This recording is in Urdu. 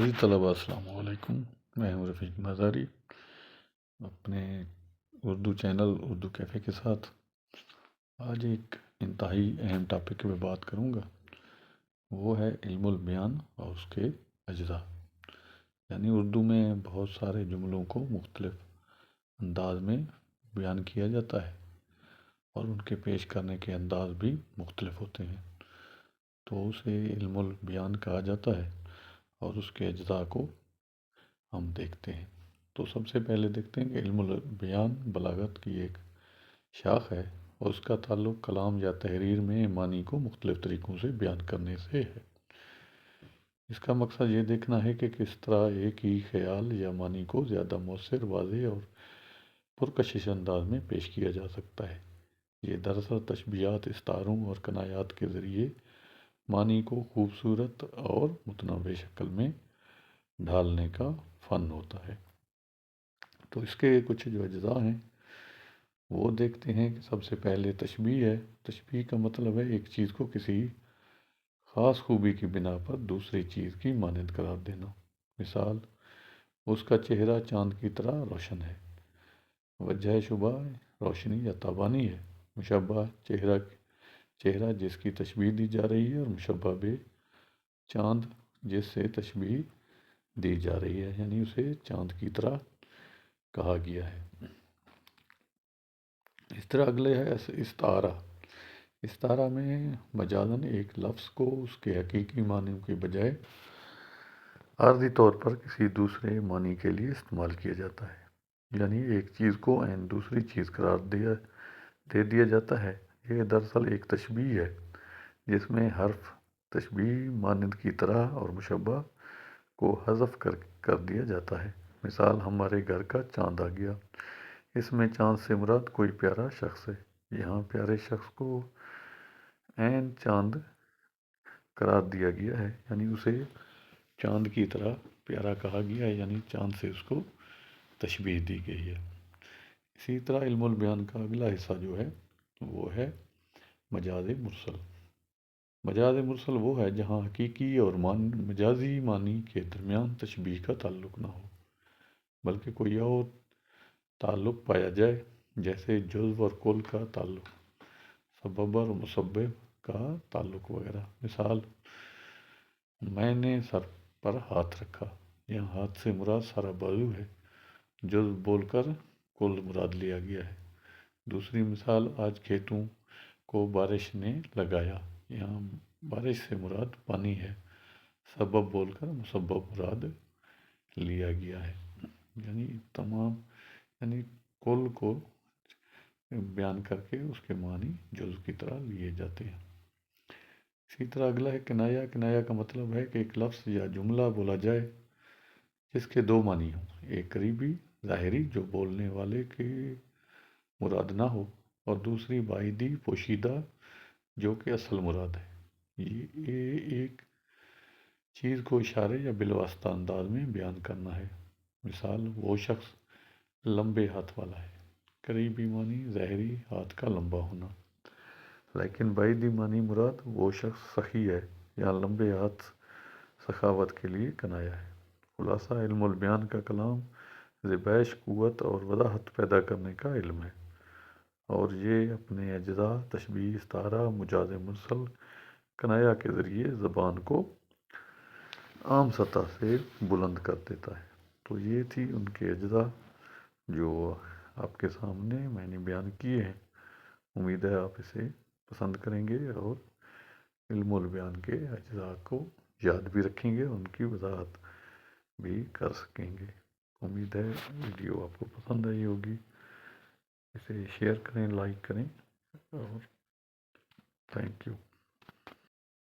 عزیز طلباء السلام علیکم، میں ہوں رفیق مزاری اپنے اردو چینل اردو کیفے کے ساتھ۔ آج ایک انتہائی اہم ٹاپک پہ بات کروں گا، وہ ہے علم البیان اور اس کے اجزاء۔ یعنی اردو میں بہت سارے جملوں کو مختلف انداز میں بیان کیا جاتا ہے اور ان کے پیش کرنے کے انداز بھی مختلف ہوتے ہیں، تو اسے علم البیان کہا جاتا ہے اور اس کے اجزاء کو ہم دیکھتے ہیں۔ تو سب سے پہلے دیکھتے ہیں کہ علم البیان بلاغت کی ایک شاخ ہے اور اس کا تعلق کلام یا تحریر میں معنی کو مختلف طریقوں سے بیان کرنے سے ہے۔ اس کا مقصد یہ دیکھنا ہے کہ کس طرح ایک ہی خیال یا معنی کو زیادہ مؤثر، واضح اور پرکشش انداز میں پیش کیا جا سکتا ہے۔ یہ دراصل تشبیہات، استعاروں اور کنایات کے ذریعے معنی کو خوبصورت اور متنوع شکل میں ڈھالنے کا فن ہوتا ہے۔ تو اس کے کچھ جو اجزاء ہیں وہ دیکھتے ہیں کہ سب سے پہلے تشبیہ ہے۔ تشبیہ کا مطلب ہے ایک چیز کو کسی خاص خوبی کی بنا پر دوسری چیز کی مانند قرار دینا۔ مثال، اس کا چہرہ چاند کی طرح روشن ہے۔ وجہ شبہ روشنی یا تابانی ہے۔ مشبہ چہرہ جس کی تشبیہ دی جا رہی ہے، اور مشبہ بے چاند جس سے تشبیہ دی جا رہی ہے، یعنی اسے چاند کی طرح کہا گیا ہے۔ اس طرح اگلے ہے استعارہ۔ استعارہ میں مجازاً ایک لفظ کو اس کے حقیقی معنی کے بجائے عارضی طور پر کسی دوسرے معنی کے لیے استعمال کیا جاتا ہے، یعنی ایک چیز کو عین دوسری چیز قرار دے دیا جاتا ہے۔ یہ دراصل ایک تشبیہ ہے جس میں حرف تشبیہ مانند کی طرح اور مشبہ کو حذف کر دیا جاتا ہے۔ مثال، ہمارے گھر کا چاند آ گیا۔ اس میں چاند سے مراد کوئی پیارا شخص ہے۔ یہاں پیارے شخص کو عین چاند قرار دیا گیا ہے، یعنی اسے چاند کی طرح پیارا کہا گیا ہے، یعنی چاند سے اس کو تشبیہ دی گئی ہے۔ اسی طرح علم البیان کا اگلا حصہ جو ہے وہ ہے مجاز مرسل۔ مجاز مرسل وہ ہے جہاں حقیقی اور مجازی معنی کے درمیان تشبیہ کا تعلق نہ ہو، بلکہ کوئی اور تعلق پایا جائے، جیسے جزو اور کل کا تعلق، سبب اور مسبب کا تعلق وغیرہ۔ مثال، میں نے سر پر ہاتھ رکھا۔ یہاں ہاتھ سے مراد سارا بازو ہے، جزو بول کر کل مراد لیا گیا ہے۔ دوسری مثال، آج کھیتوں کو بارش نے لگایا۔ یہاں بارش سے مراد پانی ہے، سبب بول کر مسبب مراد لیا گیا ہے۔ یعنی کل کو بیان کر کے اس کے معنی جزو کی طرح لیے جاتے ہیں۔ اسی طرح اگلا ہے کنایہ۔ کنایہ کا مطلب ہے کہ ایک لفظ یا جملہ بولا جائے جس کے دو معنی ہوں، ایک قریبی ظاہری جو بولنے والے کی مراد نہ ہو، اور دوسری بعیدی پوشیدہ جو کہ اصل مراد ہے۔ یہ ایک چیز کو اشارے یا بالواسطہ انداز میں بیان کرنا ہے۔ مثال، وہ شخص لمبے ہاتھ والا ہے۔ قریبی معنی ظاہری ہاتھ کا لمبا ہونا، لیکن بعیدی معنی مراد وہ شخص سخی ہے۔ یہاں لمبے ہاتھ سخاوت کے لیے کنایہ ہے۔ خلاصہ، علم البیان کا کلام زیبائش، قوت اور وضاحت پیدا کرنے کا علم ہے، اور یہ اپنے اجزاء تشبیہ، استعارہ، مجاز مرسل، کنایہ کے ذریعے زبان کو عام سطح سے بلند کر دیتا ہے۔ تو یہ تھی ان کے اجزاء جو آپ کے سامنے میں نے بیان کیے ہیں۔ امید ہے آپ اسے پسند کریں گے اور علم البیان کے اجزاء کو یاد بھی رکھیں گے، ان کی وضاحت بھی کر سکیں گے۔ امید ہے ویڈیو آپ کو پسند آئی ہوگی۔ اسے شیئر کریں، لائک کریں، اور تھینک یو۔